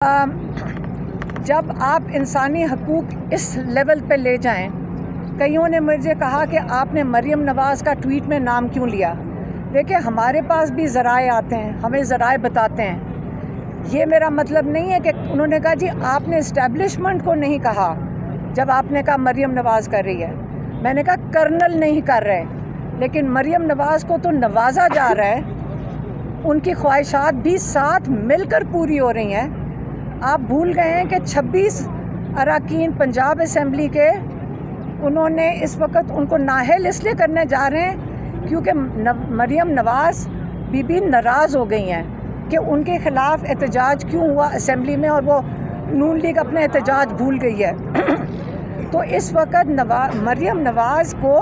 जब आप इंसानी हकूक़ इस लेवल पे ले जाएं, कईयों ने मुझे कहा कि आपने मरियम नवाज़ का ट्वीट में नाम क्यों लिया। देखिए, हमारे पास भी ज़राए आते हैं, हमें ज़राए बताते हैं। ये मेरा मतलब नहीं है कि उन्होंने कहा जी आपने इस्टेब्लिशमेंट को नहीं कहा जब आपने कहा मरियम नवाज़ कर रही है। मैंने कहा कर्नल नहीं कर रहे, लेकिन मरियम नवाज़ को तो नवाजा जा रहा है, उनकी ख्वाहिशात भी साथ मिलकर पूरी हो रही हैं। आप भूल गए हैं कि 26 अरकान पंजाब असम्बली के उन्होंने इस वक्त उनको नाअहल इसलिए करने जा रहे हैं क्योंकि मरियम नवाज़ बीबी नाराज़ हो गई हैं कि उनके ख़िलाफ़ एहतजाज क्यों हुआ असम्बली में, और वो नून लीग अपने एहतजाज भूल गई है। तो इस वक्त मरियम नवाज़ को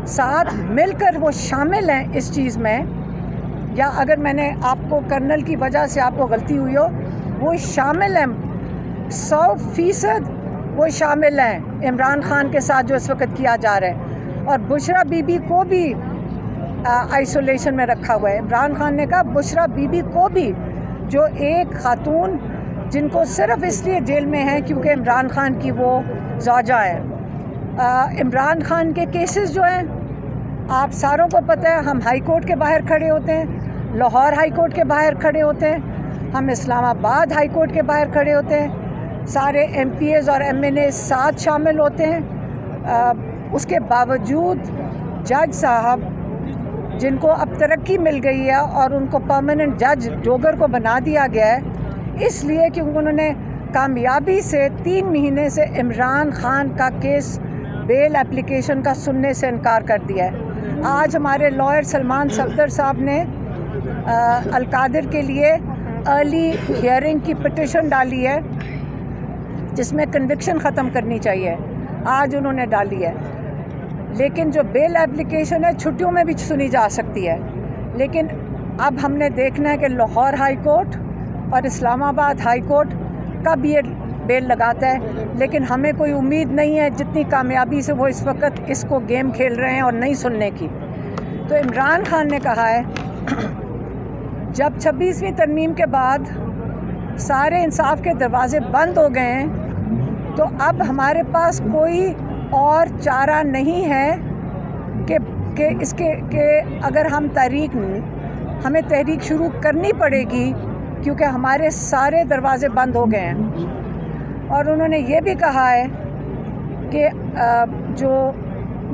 साथ मिलकर वो शामिल हैं इस चीज़ में, या अगर मैंने आपको कर्नल की वजह से आपको गलती हुई हो, वो शामिल हैं 100% वो शामिल हैं इमरान खान के साथ जो इस वक्त किया जा रहा है। और बुशरा बीबी को भी आइसोलेशन में रखा हुआ है। इमरान खान ने कहा बुशरा बीबी को भी, जो एक खातून जिनको सिर्फ इसलिए जेल में है क्योंकि इमरान खान की वो ज़ौजा है। इमरान खान के केसेस जो हैं आप सारों को पता है, हम हाई कोर्ट के बाहर खड़े होते हैं, लाहौर हाई कोर्ट के बाहर खड़े होते हैं, हम इस्लामाबाद हाई कोर्ट के बाहर खड़े होते हैं, सारे MPs और MNA साथ शामिल होते हैं। उसके बावजूद जज साहब जिनको अब तरक्की मिल गई है और उनको परमानेंट जज डोगर को बना दिया गया है, इसलिए कि उन्होंने कामयाबी से 3 महीने से इमरान खान का केस बेल एप्लीकेशन का सुनने से इनकार कर दिया है। आज हमारे लॉयर सलमान सफदर साहब ने अलकादिर के लिए अर्ली हियरिंग की पिटिशन डाली है जिसमें कन्विक्शन ख़त्म करनी चाहिए, आज उन्होंने डाली है। लेकिन जो बेल एप्लीकेशन है छुट्टियों में भी सुनी जा सकती है, लेकिन अब हमने देखना है कि लाहौर हाई कोर्ट और इस्लामाबाद हाई कोर्ट कब ये बेल लगाता है। लेकिन हमें कोई उम्मीद नहीं है जितनी कामयाबी से वो इस वक्त इसको गेम खेल रहे हैं और नहीं सुनने की। तो इमरान खान ने कहा है जब 26वीं तरमीम के बाद सारे इंसाफ के दरवाज़े बंद हो गए हैं, तो अब हमारे पास कोई और चारा नहीं है कि इसके अगर हम हमें तहरीक शुरू करनी पड़ेगी क्योंकि हमारे सारे दरवाज़े बंद हो गए हैं। और उन्होंने ये भी कहा है कि जो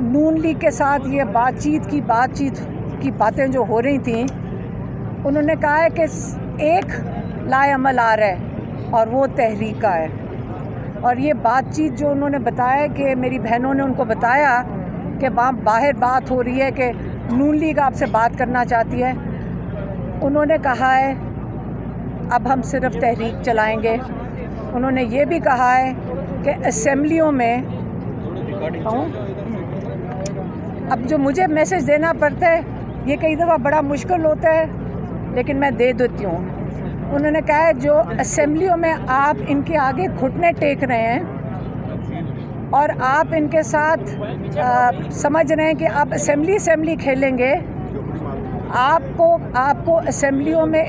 नून लीग के साथ ये बातचीत की बातें जो हो रही थी, उन्होंने कहा है कि एक लाएअमल आ रहा है और वो तहरीक का है। और ये बातचीत जो उन्होंने बताया कि मेरी बहनों ने उनको बताया कि वहाँ बाहर बात हो रही है कि नून लीग आपसे बात करना चाहती है, उन्होंने कहा है अब हम सिर्फ तहरीक चलाएंगे। उन्होंने ये भी कहा है कि असेंबलियों में अब जो मुझे मैसेज देना पड़ता है ये कई दफ़ा बड़ा मुश्किल होता है, लेकिन मैं दे देती हूँ। उन्होंने कहा है जो असेंबलियों में आप इनके आगे घुटने टेक रहे हैं और आप इनके साथ समझ रहे हैं कि आप असेंबली खेलेंगे, आपको असेंबलियों में